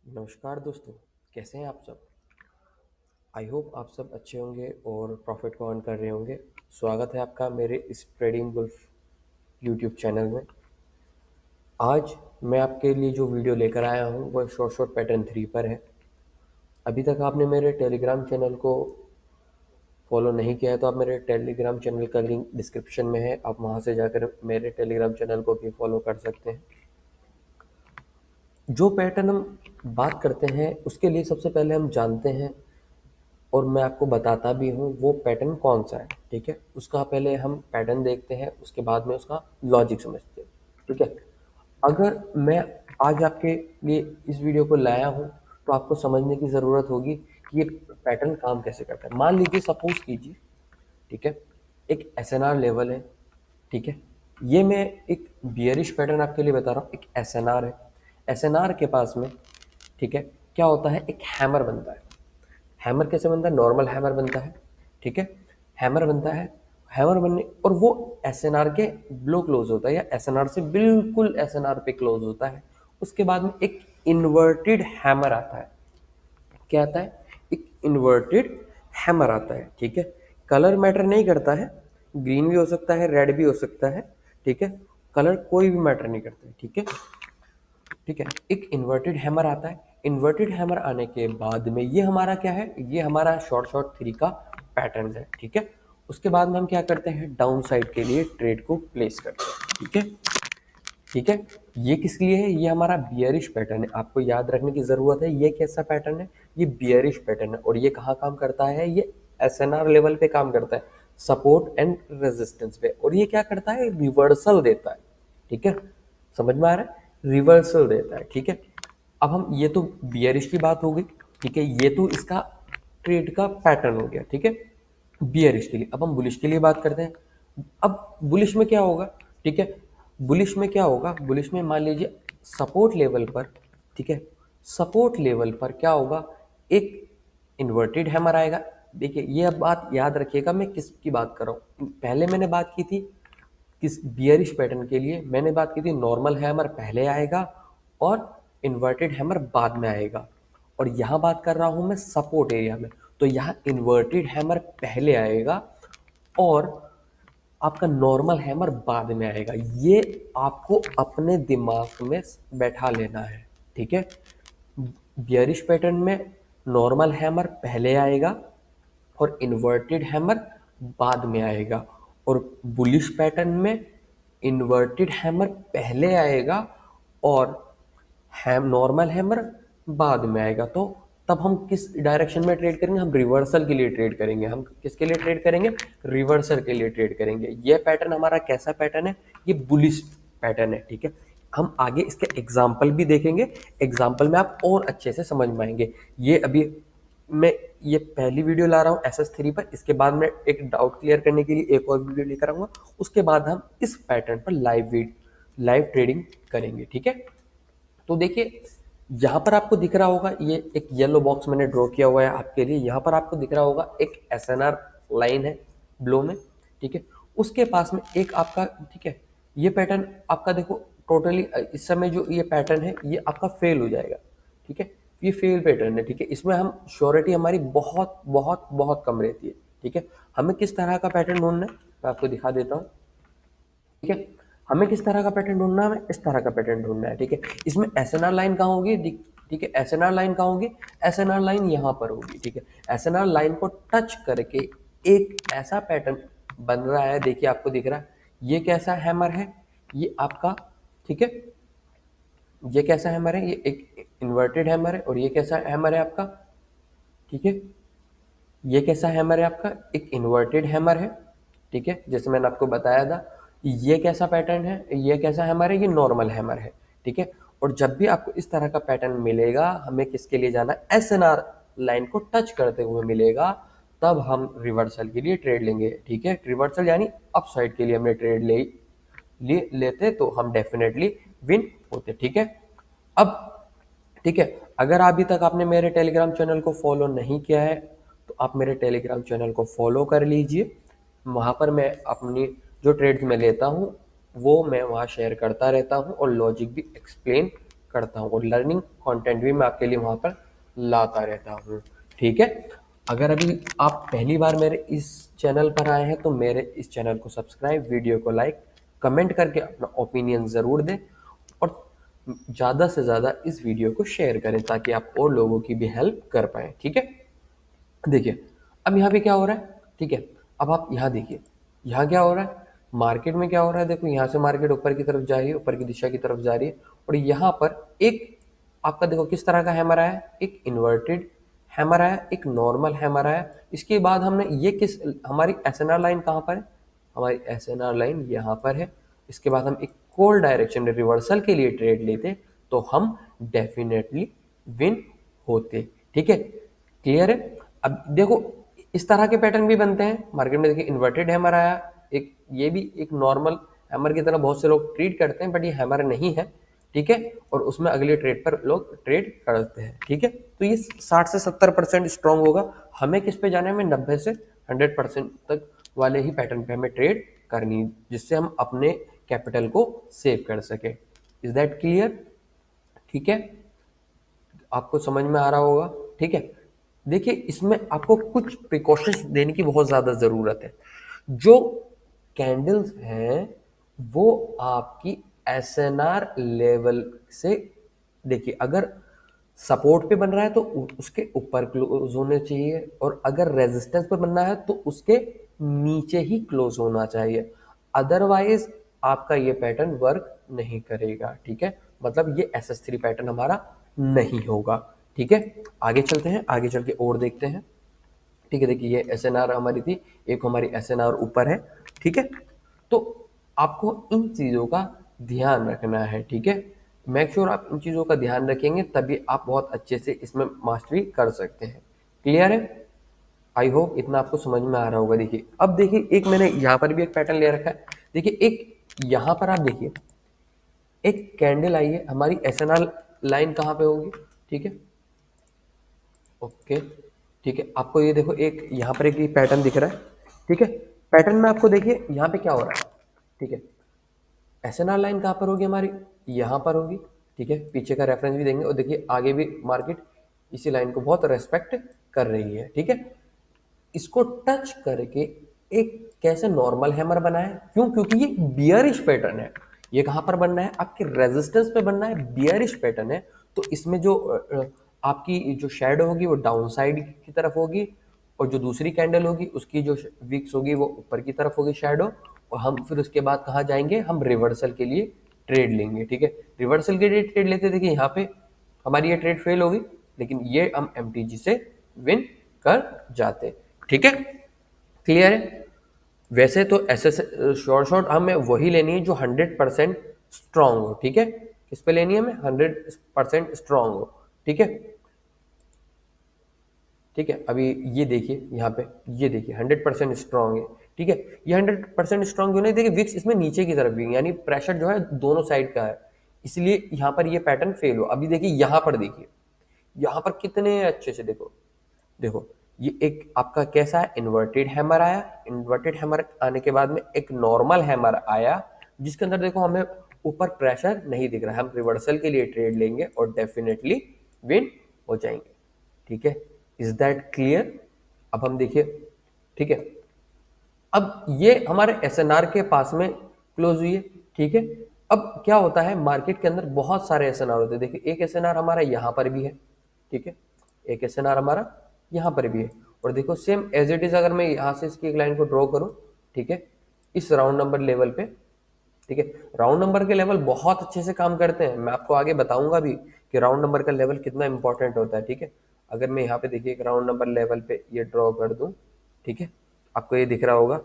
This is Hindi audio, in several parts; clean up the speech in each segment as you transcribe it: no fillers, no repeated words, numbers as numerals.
नमस्कार दोस्तों, कैसे हैं आप सब। आई होप आप सब अच्छे होंगे और प्रॉफिट को अर्न कर रहे होंगे। स्वागत है आपका मेरे इस ट्रेडिंग वुल्फ यूट्यूब चैनल में। आज मैं आपके लिए जो वीडियो लेकर आया हूँ वह शॉर्ट पैटर्न 3 पर है। अभी तक आपने मेरे टेलीग्राम चैनल को फॉलो नहीं किया है तो आप मेरे टेलीग्राम चैनल का लिंक डिस्क्रिप्शन में है, आप वहाँ से जाकर मेरे टेलीग्राम चैनल को भी फॉलो कर सकते हैं। जो पैटर्न हम बात करते हैं उसके लिए सबसे पहले हम जानते हैं और मैं आपको बताता भी हूँ वो पैटर्न कौन सा है। ठीक है, उसका पहले हम पैटर्न देखते हैं, उसके बाद में उसका लॉजिक समझते हैं। ठीक है, अगर मैं आज आपके लिए इस वीडियो को लाया हूँ तो आपको समझने की ज़रूरत होगी कि ये पैटर्न काम कैसे करता है। मान लीजिए, सपोज कीजिए, ठीक है, एक एसएनआर लेवल है। ठीक है, ये मैं एक बियरिश पैटर्न आपके लिए बता रहा हूँ। एक एसएनआर है, एसएनआर के पास में, ठीक है, क्या होता है, एक हैमर बनता है। हैमर कैसे बनता है, नॉर्मल हैमर बनता है। ठीक है, हैमर बनता है, हैमर बनने और वो एसएनआर के ब्लो क्लोज होता है या एसएनआर से बिल्कुल एसएनआर पे क्लोज होता है। उसके बाद में एक इन्वर्टेड हैमर आता है। क्या आता है, एक इन्वर्टेड हैमर आता है। ठीक है, कलर मैटर नहीं करता है, ग्रीन भी हो सकता है, रेड भी हो सकता है। ठीक है, कलर कोई भी मैटर नहीं करता है। ठीक है, ठीक है, एक इन्वर्टेड हैमर आता है। इन्वर्टेड हैमर आने के बाद में ये हमारा क्या है, ये हमारा शॉर्ट शॉर्ट थ्री का पैटर्न है। ठीक है, उसके बाद में हम क्या करते हैं, डाउन साइड के लिए ट्रेड को प्लेस करते हैं। ठीक है, ठीक है, ये किस लिए है, ये हमारा बियरिश पैटर्न है। आपको याद रखने की जरूरत है ये कैसा पैटर्न है, ये बियरिश पैटर्न है। और ये कहाँ काम करता है, ये एसएनआर लेवल पे काम करता है, सपोर्ट एंड रेजिस्टेंस पे। और ये क्या करता है, रिवर्सल देता है। ठीक है, समझ में आ रहा है, रिवर्सल देता है। ठीक है, अब हम, ये तो बियरिश की बात हो गई। ठीक है, ये तो इसका ट्रेड का पैटर्न हो गया। ठीक है, बियरिश के लिए। अब हम बुलिश के लिए बात करते हैं। अब बुलिश में क्या होगा, ठीक है, बुलिश में क्या होगा, बुलिश में मान लीजिए सपोर्ट लेवल पर, ठीक है, सपोर्ट लेवल पर क्या होगा, एक इन्वर्टेड हैमर आएगा। देखिए, ये अब बात याद रखिएगा मैं किसकी बात कर रहा हूँ। पहले मैंने बात की थी किस बियरिश पैटर्न के लिए, मैंने बात की थी नॉर्मल हैमर पहले आएगा और इन्वर्टेड हैमर बाद में आएगा। और यहाँ बात कर रहा हूँ मैं सपोर्ट एरिया में, तो यहाँ इन्वर्टेड हैमर पहले आएगा और आपका नॉर्मल हैमर बाद में आएगा। ये आपको अपने दिमाग में बैठा लेना है। ठीक है, बियरिश पैटर्न में नॉर्मल हैमर पहले आएगा और इन्वर्टेड हैमर बाद में आएगा। और बुलिश पैटर्न में इन्वर्टेड हैमर पहले आएगा और नॉर्मल हैमर बाद में आएगा। तो तब हम किस डायरेक्शन में ट्रेड करेंगे, हम रिवर्सल के लिए ट्रेड करेंगे। हम किसके लिए ट्रेड करेंगे, रिवर्सल के लिए ट्रेड करेंगे। ये पैटर्न हमारा कैसा पैटर्न है, ये बुलिश पैटर्न है। ठीक है, हम आगे इसके एग्जाम्पल भी देखेंगे, एग्जाम्पल में आप और अच्छे से समझ पाएंगे। ये अभी मैं ये पहली वीडियो ला रहा हूँ SS3 पर, इसके बाद मैं एक डाउट क्लियर करने के लिए एक और वीडियो लेकर आऊंगा। उसके बाद हम इस पैटर्न पर लाइव ट्रेडिंग करेंगे। ठीक है, तो देखिए, यहाँ पर आपको दिख रहा होगा, ये एक येलो बॉक्स मैंने ड्रॉ किया हुआ है आपके लिए। यहाँ पर आपको दिख रहा होगा एक एसएनआर लाइन है ब्लो में। ठीक है, उसके पास में एक आपका, ठीक है, ये पैटर्न आपका देखो टोटली इस समय जो ये पैटर्न है ये आपका फेल हो जाएगा। ठीक है, ये फेल पैटर्न है। ठीक है, इसमें हम श्योरिटी हमारी बहुत बहुत बहुत कम रहती है। ठीक है, हमें किस तरह का पैटर्न ढूंढना है मैं आपको दिखा देता हूँ। ठीक है, हमें किस तरह का पैटर्न ढूंढना है, हमें इस तरह का पैटर्न ढूंढना है। ठीक है, इसमें एसएनआर लाइन कहाँ होगी, ठीक है, एसएनआर लाइन कहाँ होगी, एसएनआर लाइन यहाँ पर होगी। ठीक है, एसएनआर लाइन को टच करके एक ऐसा पैटर्न बन रहा है। देखिए, आपको दिख रहा है ये कैसा हैमर है, ये आपका, ठीक है, ये कैसा हैमर है, ये एक इन्वर्टेड हैमर है। और ये कैसा हैमर है आपका, ठीक है, ये कैसा हैमर है आपका, एक इन्वर्टेड हैमर है। ठीक है, जैसे मैंने आपको बताया था। ये कैसा पैटर्न है, ये कैसा हैमर है, ये नॉर्मल हैमर है। ठीक है, और जब भी आपको इस तरह का पैटर्न मिलेगा, हमें किसके लिए जाना है, एसएनआर लाइन को टच करते हुए मिलेगा, तब हम रिवर्सल के लिए ट्रेड लेंगे। ठीक है, रिवर्सल यानी अप साइड के लिए हमने ट्रेड लेते तो हम डेफिनेटली विन होते। ठीक है, अब, ठीक है, अगर अभी तक आपने मेरे टेलीग्राम चैनल को फॉलो नहीं किया है तो आप मेरे टेलीग्राम चैनल को फॉलो कर लीजिए। वहाँ पर मैं अपनी जो ट्रेड्स में लेता हूँ वो मैं वहाँ शेयर करता रहता हूँ और लॉजिक भी एक्सप्लेन करता हूँ और लर्निंग कंटेंट भी मैं आपके लिए वहाँ पर लाता रहता हूँ। ठीक है, अगर अभी आप पहली बार मेरे इस चैनल पर आए हैं तो मेरे इस चैनल को सब्सक्राइब, वीडियो को लाइक, कमेंट करके अपना ओपिनियन ज़रूर दें और ज़्यादा से ज़्यादा इस वीडियो को शेयर करें ताकि आप और लोगों की भी हेल्प कर पाएँ। ठीक है, देखिए अब यहाँ पे क्या हो रहा है। ठीक है, अब आप यहाँ देखिए, यहाँ क्या हो रहा है, मार्केट में क्या हो रहा है। देखो यहाँ से मार्केट ऊपर की तरफ जा रही है, ऊपर की दिशा की तरफ जा रही है और यहाँ पर एक आपका देखो किस तरह का हैमर आया, एक इन्वर्टेड हैमर आया, एक नॉर्मल हैमर आया। इसके बाद हमने ये किस, हमारी एसएनआर लाइन कहाँ पर है, हमारी एसएनआर लाइन यहाँ पर है। इसके बाद हम एक कॉल डायरेक्शन रिवर्सल के लिए ट्रेड लेते तो हम डेफिनेटली विन होते। ठीक है, क्लियर है। अब देखो इस तरह के पैटर्न भी बनते हैं मार्केट में। देखिए इन्वर्टेड हैमर आया, एक ये भी एक नॉर्मल हैमर की तरह बहुत से लोग ट्रीट करते हैं बट ये हैमर नहीं है। ठीक है, और उसमें अगले ट्रेड पर लोग ट्रेड करते हैं। ठीक है, तो ये 60 से 70% स्ट्रांग होगा। हमें किस पे जाना है, हमें 90 से 100% तक वाले ही पैटर्न पे हमें ट्रेड करनी है जिससे हम अपने कैपिटल को सेव कर सके। Is that clear? ठीक है, आपको समझ में आ रहा होगा। ठीक है, देखिए इसमें आपको कुछ प्रिकॉशंस देने की बहुत ज़्यादा ज़रूरत है। जो कैंडल्स हैं वो आपकी एसएनआर लेवल से, देखिए अगर सपोर्ट पे बन रहा है तो उसके ऊपर क्लोज होने चाहिए और अगर रेजिस्टेंस पे बनना है तो उसके नीचे ही क्लोज होना चाहिए, अदरवाइज आपका ये पैटर्न वर्क नहीं करेगा। ठीक है, मतलब ये SS3 पैटर्न हमारा नहीं होगा। ठीक है, आगे चलते हैं, आगे चल के और देखते हैं। ठीक है, देखिए ये SNR हमारी थी, एक हमारी SNR ऊपर है। ठीक है, तो आपको इन चीज़ों का ध्यान रखना है। ठीक है, मेक श्योर आप इन चीज़ों का ध्यान रखेंगे तभी आप बहुत अच्छे से इसमें मास्टरी कर सकते हैं। क्लियर है? आई होप इतना आपको समझ में आ रहा होगा। देखिए अब देखिए एक मैंने यहाँ पर भी एक पैटर्न ले रखा है। देखिए एक यहाँ पर आप देखिए एक कैंडल आई है, हमारी SNR लाइन कहाँ पे होगी। ठीक है, ओके, ठीक है, आपको ये देखो एक यहाँ पर एक पैटर्न दिख रहा है। ठीक है, पैटर्न में आपको देखिए यहाँ पे क्या हो रहा है। ठीक है, SNR लाइन कहाँ पर होगी हमारी, यहाँ पर होगी। ठीक है, पीछे का रेफरेंस भी देंगे और देखिए आगे भी मार्केट इसी लाइन को बहुत रेस्पेक्ट कर रही है। ठीक है, इसको टच करके एक कैसे नॉर्मल हैमर बना है, क्यों, क्योंकि ये बियरिश पैटर्न है। ये कहां पर बनना है, आपके रेजिस्टेंस पे बनना है, बियरिश पैटर्न है। तो इसमें जो आपकी जो शेडो होगी वो डाउन साइड की तरफ होगी और जो दूसरी कैंडल होगी उसकी जो विक्स होगी वो ऊपर की तरफ होगी शेडो। और हम फिर उसके बाद कहाँ जाएंगे, हम रिवर्सल के लिए ट्रेड लेंगे। ठीक है, रिवर्सल के लिए ट्रेड लेते, देखिए यहाँ पे हमारी ये ट्रेड फेल होगी लेकिन ये हम MTG से विन कर जाते। ठीक है, क्लियर है। वैसे तो एसएस शॉर्ट हमें वही लेनी है जो 100% स्ट्रांग हो। ठीक है, किस पे लेनी है हमें, 100% स्ट्रांग हो। ठीक है, ठीक है, अभी ये देखिए यहाँ पे, ये देखिए 100% स्ट्रांग है। ठीक है, ये 100% स्ट्रांग क्यों नहीं, देखिए विक्स इसमें नीचे की तरफ भी यानी प्रेशर जो है दोनों साइड का है, इसलिए यहाँ पर ये पैटर्न फेल हो। अभी देखिए यहाँ पर, देखिए यहाँ पर कितने अच्छे से देखो, देखो ये एक आपका कैसा है, इन्वर्टेड हैमर आया। इन्वर्टेड हैमर आने के बाद में एक नॉर्मल हैमर आया जिसके अंदर देखो हमें ऊपर प्रेशर नहीं दिख रहा है। हम रिवर्सल के लिए ट्रेड लेंगे और डेफिनेटली विन हो जाएंगे। ठीक है, इज दैट क्लियर? अब हम देखिए, ठीक है, अब ये हमारे SNR के पास में क्लोज हुई है। ठीक है, अब क्या होता है मार्केट के अंदर बहुत सारे SNR होते हैं। देखिए एक SNR हमारा यहाँ पर भी है। ठीक है, एक SNR हमारा यहाँ पर भी है और देखो सेम एज इट इज अगर मैं यहाँ से इसकी एक लाइन को ड्रॉ करूँ, ठीक है, इस राउंड नंबर लेवल पे। ठीक है, राउंड नंबर के लेवल बहुत अच्छे से काम करते हैं, मैं आपको आगे बताऊंगा भी कि राउंड नंबर का लेवल कितना इंपॉर्टेंट होता है। ठीक है, अगर मैं यहाँ पे देखिए एक राउंड नंबर लेवल पे ये ड्रॉ कर दूं, ठीक है, आपको ये दिख रहा होगा।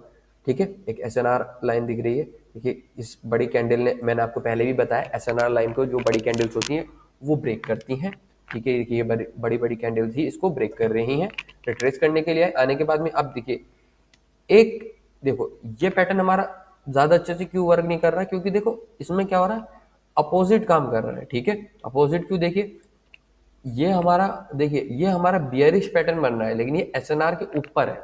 ठीक है, एक SNR लाइन दिख रही है। देखिए इस बड़ी कैंडल ने, मैंने आपको पहले भी बताया SNR लाइन को जो बड़ी कैंडल्स होती हैं वो ब्रेक करती हैं। ठीक है, देखिए ये बड़ी बड़ी कैंडल थी, इसको ब्रेक कर रही हैं। रिट्रेस करने के लिए आने के बाद में अब देखिए एक, देखो ये पैटर्न हमारा ज्यादा अच्छे से क्यों वर्क नहीं कर रहा, क्योंकि देखो इसमें क्या हो रहा है, अपोजिट काम कर रहा है। ठीक है, अपोजिट क्यों, देखिए ये हमारा, देखिए ये हमारा बियरिश पैटर्न बन रहा है लेकिन ये SNR के ऊपर है।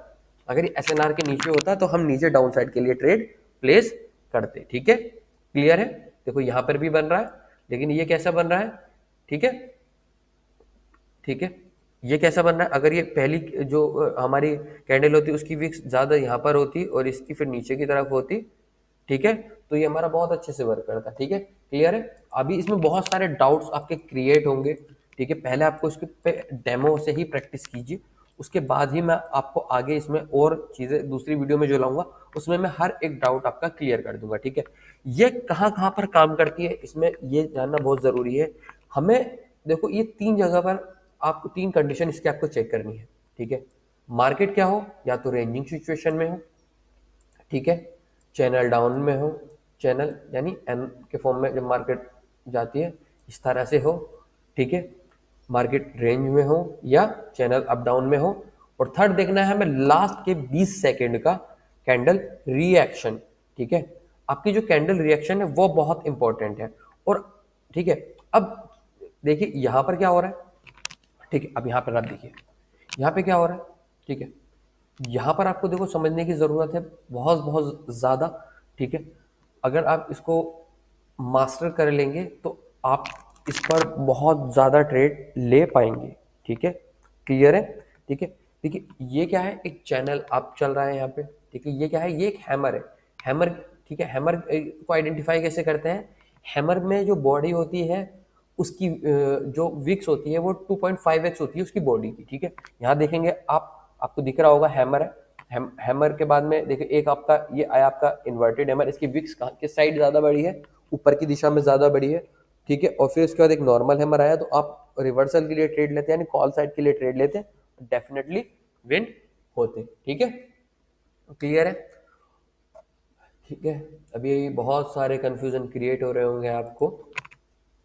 अगर ये SNR के नीचे होता तो हम नीचे डाउन साइड के लिए ट्रेड प्लेस करते। ठीक है, क्लियर है। देखो यहाँ पर भी बन रहा है लेकिन ये कैसा बन रहा है, ठीक है, ठीक है। ये कैसा बन रहा है, अगर ये पहली जो हमारी कैंडल होती है उसकी विक्स ज़्यादा यहाँ पर होती और इसकी फिर नीचे की तरफ होती, ठीक है, तो ये हमारा बहुत अच्छे से वर्क करता है। ठीक है, क्लियर है। अभी इसमें बहुत सारे डाउट्स आपके क्रिएट होंगे, ठीक है, पहले आपको इसके पे डेमो से ही प्रैक्टिस कीजिए, उसके बाद ही मैं आपको आगे इसमें और चीज़ें दूसरी वीडियो में जो लाऊंगा उसमें मैं हर एक डाउट आपका क्लियर कर दूंगा। ठीक है, ये कहाँ कहाँ पर काम करती है इसमें ये जानना बहुत ज़रूरी है हमें। देखो ये 3 जगह पर आपको 3 कंडीशन इसके आपको चेक करनी है। ठीक है, मार्केट क्या हो, या तो रेंजिंग सिचुएशन में हो, ठीक है, चैनल डाउन में हो, चैनल यानी एन के फॉर्म में जब मार्केट जाती है इस तरह से हो, ठीक है, मार्केट रेंज में हो या चैनल अप डाउन में हो, और थर्ड देखना है हमें लास्ट के 20 सेकेंड का कैंडल रिएक्शन। ठीक है, आपकी जो कैंडल रिएक्शन है वो बहुत इंपॉर्टेंट है। और ठीक है, अब देखिए यहाँ पर क्या हो रहा है, ठीक है, अब यहाँ पर आप देखिए यहाँ पे क्या हो रहा है, ठीक है, यहाँ पर आपको देखो समझने की ज़रूरत है बहुत बहुत ज़्यादा। ठीक है, अगर आप इसको मास्टर कर लेंगे तो आप इस पर बहुत ज़्यादा ट्रेड ले पाएंगे। ठीक है, क्लियर है। ठीक है, देखिए ये क्या है, एक चैनल अप चल रहा है यहाँ पे। ठीक है, ये क्या है, ये एक हैमर है, हैमर। ठीक है, हैमर को आइडेंटिफाई कैसे करते हैं, हैमर में जो बॉडी होती है उसकी जो विक्स होती है वो 2.5x होती है उसकी बॉडी की। ठीक है, यहाँ देखेंगे आप, आपको दिख रहा होगा हैमर है, हैमर के बाद में देखिए एक आपका ये आया आपका इन्वर्टेड हैमर, इसकी विक्स कहाँ किस साइड ज़्यादा बड़ी है, ऊपर की दिशा में ज़्यादा बड़ी है। ठीक है, और फिर उसके बाद एक नॉर्मल हैमर आया, तो आप रिवर्सल के लिए ट्रेड लेते हैं यानी कॉल साइड के लिए ट्रेड लेते हैं, डेफिनेटली विन होते। ठीक है, क्लियर है। ठीक है, अभी बहुत सारे कंफ्यूजन क्रिएट हो रहे होंगे आपको,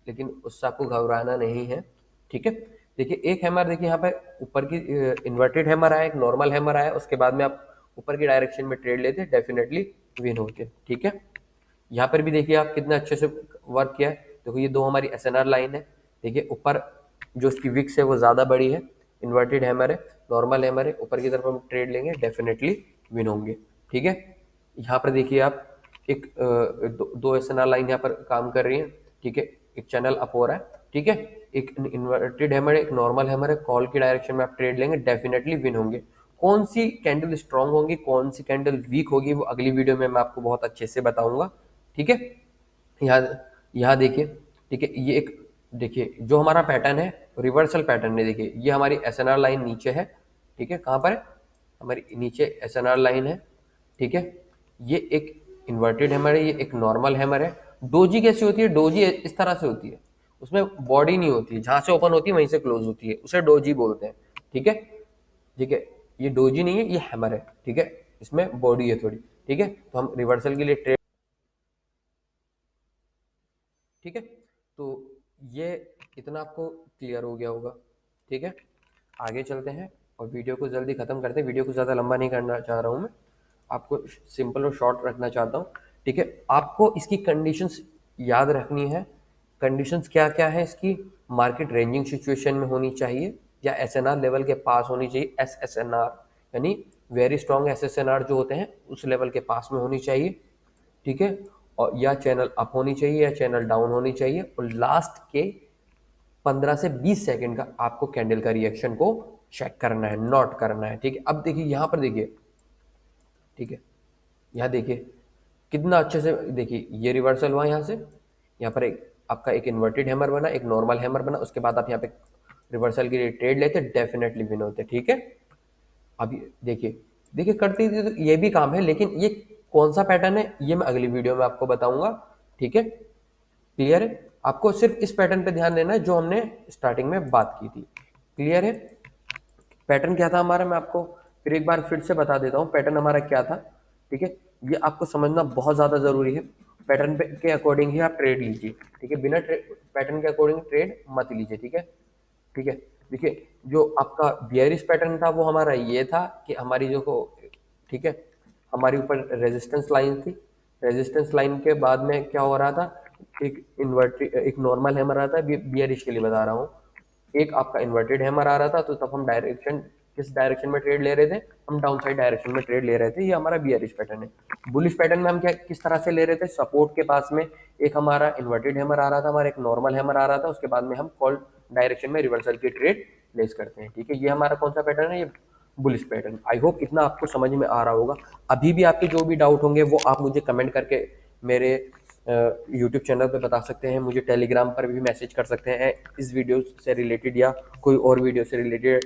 लेकिन उससे आपको घबराना नहीं है। ठीक है, देखिए एक हैमर, देखिए यहाँ पे ऊपर की इन्वर्टेड हैमर आया, एक नॉर्मल हैमर आया, उसके बाद में आप ऊपर की डायरेक्शन में ट्रेड लेते डेफिनेटली विन होते। ठीक है, यहाँ पर भी देखिए आप कितना अच्छे से वर्क किया है। देखो ये दो हमारी एसएनआर लाइन है, देखिए ऊपर जो उसकी विक्स है वो ज़्यादा बड़ी है, इन्वर्टेड हैमर है, नॉर्मल हैमर है, ऊपर की तरफ हम ट्रेड लेंगे डेफिनेटली विन होंगे। ठीक है, यहाँ पर देखिए आप एक दो एसएनआर लाइन यहाँ पर काम कर रही है। ठीक है, एक चैनल अप हो रहा है, ठीक है, एक इन्वर्टेड हैमर है, एक नॉर्मल हैमर है, कॉल की डायरेक्शन में आप ट्रेड लेंगे डेफिनेटली विन होंगे। कौन सी कैंडल स्ट्रांग होगी, कौन सी कैंडल वीक होगी, वो अगली वीडियो में मैं आपको बहुत अच्छे से बताऊंगा। ठीक है, यहाँ यहाँ देखिए, ठीक है, ये एक देखिए जो हमारा पैटर्न है रिवर्सल पैटर्न है, देखिए ये हमारी एसएनआर लाइन नीचे है। ठीक है, कहाँ पर है, हमारी नीचे एसएनआर लाइन है। ठीक है, ये एक इन्वर्टेड हैमर है, ये एक नॉर्मल हैमर है। डोजी कैसी होती है, डोजी इस तरह से होती है, उसमें बॉडी नहीं होती है, जहां से ओपन होती है वहीं से क्लोज होती है, उसे डोजी बोलते हैं। ठीक है, ठीक है, ये डोजी नहीं है, ये हैमर है। ठीक है, इसमें बॉडी है थोड़ी। ठीक है, तो हम रिवर्सल के लिए ट्रेड, ठीक है, तो ये इतना आपको क्लियर हो गया होगा। ठीक है, आगे चलते हैं और वीडियो को जल्दी ख़त्म करते हैं। वीडियो को ज़्यादा लंबा नहीं करना चाह रहा हूँ मैं, आपको सिंपल और शॉर्ट रखना चाहता हूँ। ठीक है, आपको इसकी कंडीशंस याद रखनी है। कंडीशंस क्या क्या है इसकी, मार्केट रेंजिंग सिचुएशन में होनी चाहिए या एसएनआर लेवल के पास होनी चाहिए, एसएसएनआर यानी वेरी स्ट्रॉन्ग एसएसएनआर जो होते हैं उस लेवल के पास में होनी चाहिए। ठीक है, और या चैनल अप होनी चाहिए या चैनल डाउन होनी चाहिए, और लास्ट के 15 से 20 सेकंड का आपको कैंडल का रिएक्शन को चेक करना है, नोट करना है। ठीक है, अब देखिए यहाँ पर देखिए, ठीक है, यहाँ देखिए कितना अच्छे से, देखिए ये रिवर्सल हुआ यहाँ से, यहाँ पर एक आपका एक इन्वर्टेड हैमर बना, एक नॉर्मल हैमर बना, उसके बाद आप यहाँ पे रिवर्सल के लिए ट्रेड लेते डेफिनेटली विन होते। ठीक है, अब देखिए, देखिए करते ही तो ये भी काम है, लेकिन ये कौन सा पैटर्न है ये मैं अगली वीडियो में आपको बताऊंगा। ठीक है, क्लियर है, आपको सिर्फ इस पैटर्न पे ध्यान देना है जो हमने स्टार्टिंग में बात की थी। क्लियर है, पैटर्न क्या था हमारा, मैं आपको फिर एक बार फिर से बता देता हूँ पैटर्न हमारा क्या था। ठीक है, ये आपको समझना बहुत ज़्यादा ज़रूरी है, पैटर्न पे के अकॉर्डिंग ही आप ट्रेड लीजिए। ठीक है, बिना पैटर्न के अकॉर्डिंग ट्रेड मत लीजिए। ठीक है, ठीक है, देखिए जो आपका बियरिश पैटर्न था वो हमारा ये था कि हमारी जो को, ठीक है, हमारी ऊपर रेजिस्टेंस लाइन थी, रेजिस्टेंस लाइन के बाद में क्या हो रहा था, एक नॉर्मल हैमर आता है, बियरिश के लिए बता रहा हूँ, एक आपका इन्वर्टेड हैमर आ रहा था, तो तब हम डायरेक्शन किस डायरेक्शन में ट्रेड ले रहे थे, हम डाउन साइड डायरेक्शन में ट्रेड ले रहे थे, ये हमारा बियरिश पैटर्न है। बुलिश पैटर्न में हम क्या किस तरह से ले रहे थे, सपोर्ट के पास में एक हमारा इन्वर्टेड हैमर आ रहा था, हमारा एक नॉर्मल हैमर आ रहा था, उसके बाद में हम कॉल डायरेक्शन में रिवर्सल की ट्रेड प्लेस करते हैं। ठीक है, ये हमारा कौन सा पैटर्न है, ये बुलिश पैटर्न। आई होप इतना आपको समझ में आ रहा होगा। अभी भी आपके जो भी डाउट होंगे वो आप मुझे कमेंट करके मेरे यूट्यूब चैनल पे बता सकते हैं, मुझे टेलीग्राम पर भी मैसेज कर सकते हैं इस वीडियो से रिलेटेड या कोई और वीडियो से रिलेटेड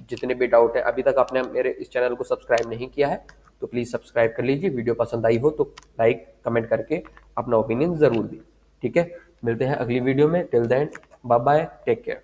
जितने भी डाउट है। अभी तक आपने मेरे इस चैनल को सब्सक्राइब नहीं किया है तो प्लीज़ सब्सक्राइब कर लीजिए। वीडियो पसंद आई हो तो लाइक कमेंट करके अपना ओपिनियन ज़रूर दी। ठीक है, मिलते हैं अगली वीडियो में। Till then bye bye, take care.